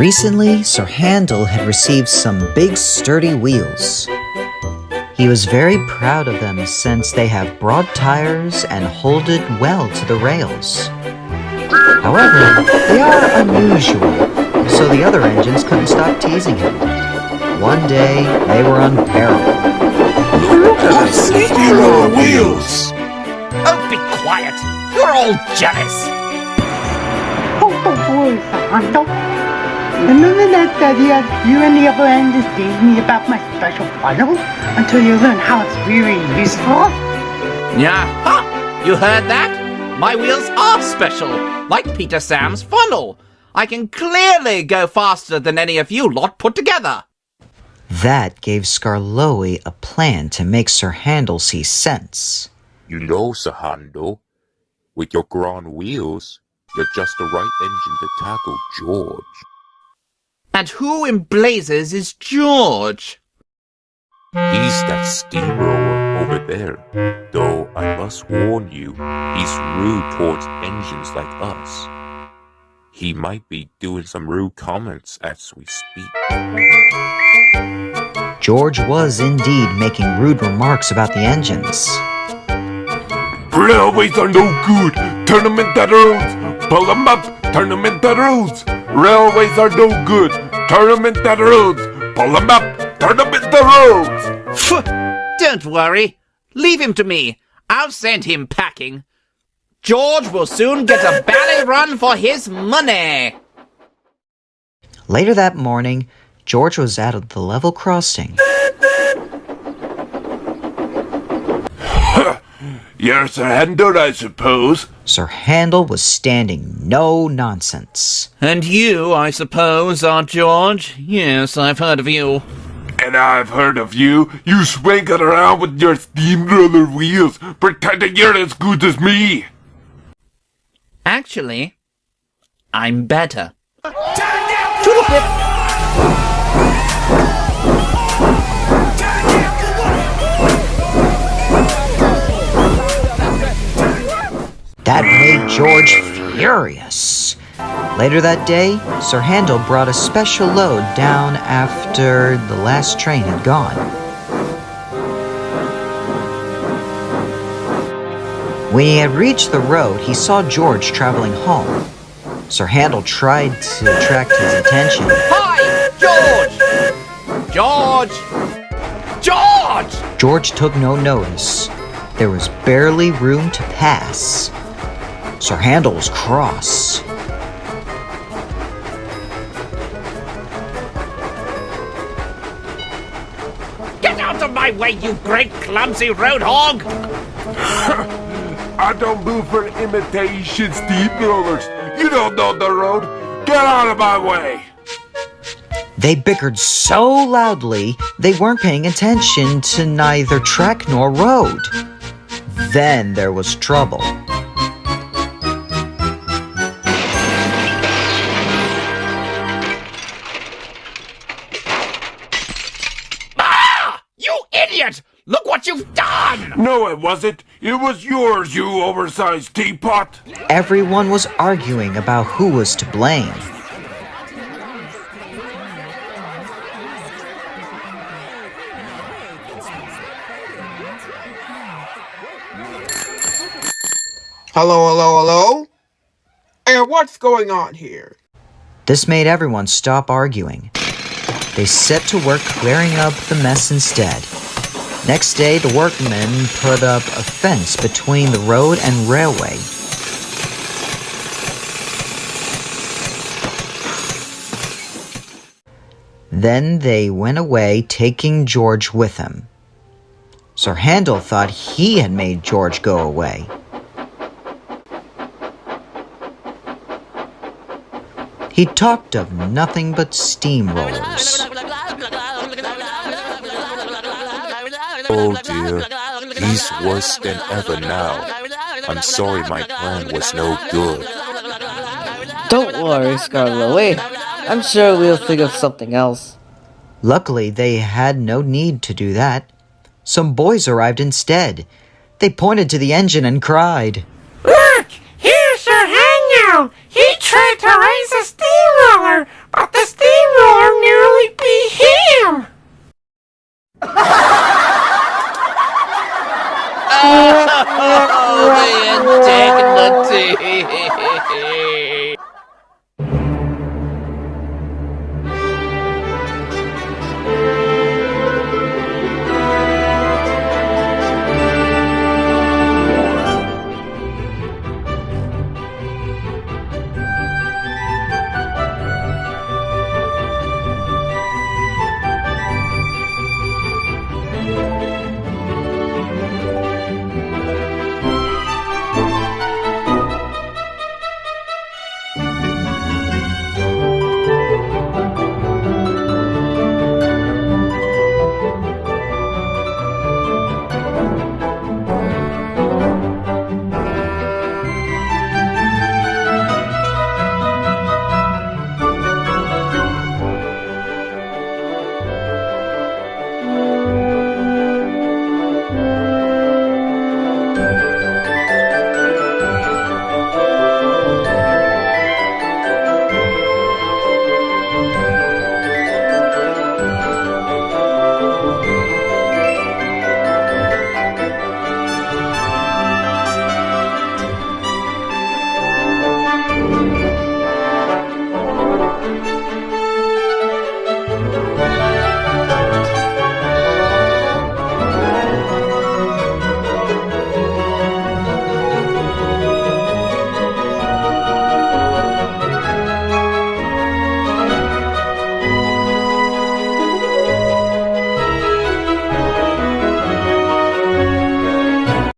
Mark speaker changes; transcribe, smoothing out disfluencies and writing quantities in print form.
Speaker 1: Recently, Sir Handel had received some big sturdy wheels. He was very proud of them since they have broad tires and hold it well to the rails. However, they are unusual, so the other engines couldn't stop teasing him. One day, they were unbearable.
Speaker 2: Look at the steamer wheels!
Speaker 3: Oh, be quiet! You're all jealous!
Speaker 4: Oh, don't worry, Handel. Remember that you and the other engines teased me about my special funnel until you learn how it's really useful?
Speaker 3: Yeah, ha! You heard that? My wheels are special, like Peter Sam's funnel. I can clearly go faster than any of you lot put together.
Speaker 1: That gave Skarloey a plan to make Sir Handel see sense.
Speaker 2: You know, Sir Handel, with your grand wheels, you're just the right engine to tackle George.
Speaker 3: And who in blazes is George?
Speaker 2: He's that steamroller over there. Though I must warn you, he's rude towards engines like us. He might be doing some rude comments as we speak.
Speaker 1: George was indeed making rude remarks about the engines.
Speaker 5: Railways are no good. Turn them into roads. Pull them up. Turn them into roads. Railways are no good. Turn them into roads. Pull them up. Turn them into roads.
Speaker 3: Phew! Don't worry. Leave him to me. I'll send him packing. George will soon get a ballet run for his money.
Speaker 1: Later that morning, George was at the level crossing.
Speaker 5: You're Sir Handel, I suppose.
Speaker 1: Sir Handel was standing no nonsense.
Speaker 3: And you, I suppose, are George? Yes, I've heard of you.
Speaker 5: And I've heard of you. You swinging around with your steamroller wheels, pretending you're as good as me.
Speaker 3: Actually, I'm better. Tulip!
Speaker 1: That made George furious. Later that day, Sir Handel brought a special load down after the last train had gone. When he had reached the road, he saw George traveling home. Sir Handel tried to attract his attention.
Speaker 3: Hi, George! George! George!
Speaker 1: George took no notice. There was barely room to pass. Sir Handel was cross.
Speaker 3: Get out of my way, you great clumsy road hog!
Speaker 5: I don't move for imitation steamrollers. You don't know the road. Get out of my way.
Speaker 1: They bickered so loudly, they weren't paying attention to neither track nor road. Then there was trouble.
Speaker 3: Ah! You idiot! Look what you've done!
Speaker 5: No, it wasn't. It was yours, you oversized teapot.
Speaker 1: Everyone was arguing about who was to blame.
Speaker 6: Hello? Hey, what's going on here?
Speaker 1: This made everyone stop arguing. They set to work clearing up the mess instead. Next day, the workmen put up a fence between the road and railway. Then they went away, taking George with them. Sir Handel thought he had made George go away. He talked of nothing but steamrollers.
Speaker 2: Oh dear, he's worse than ever now. I'm sorry my plan was no good.
Speaker 7: Don't worry, Skarloey. I'm sure we'll think of something else.
Speaker 1: Luckily, they had no need to do that. Some boys arrived instead. They pointed to the engine and cried,
Speaker 8: Look! Here's Sir Handel! He tried to raise a steamroller, but
Speaker 6: thought the steamroller nearly be here.
Speaker 3: Oh, the indignity!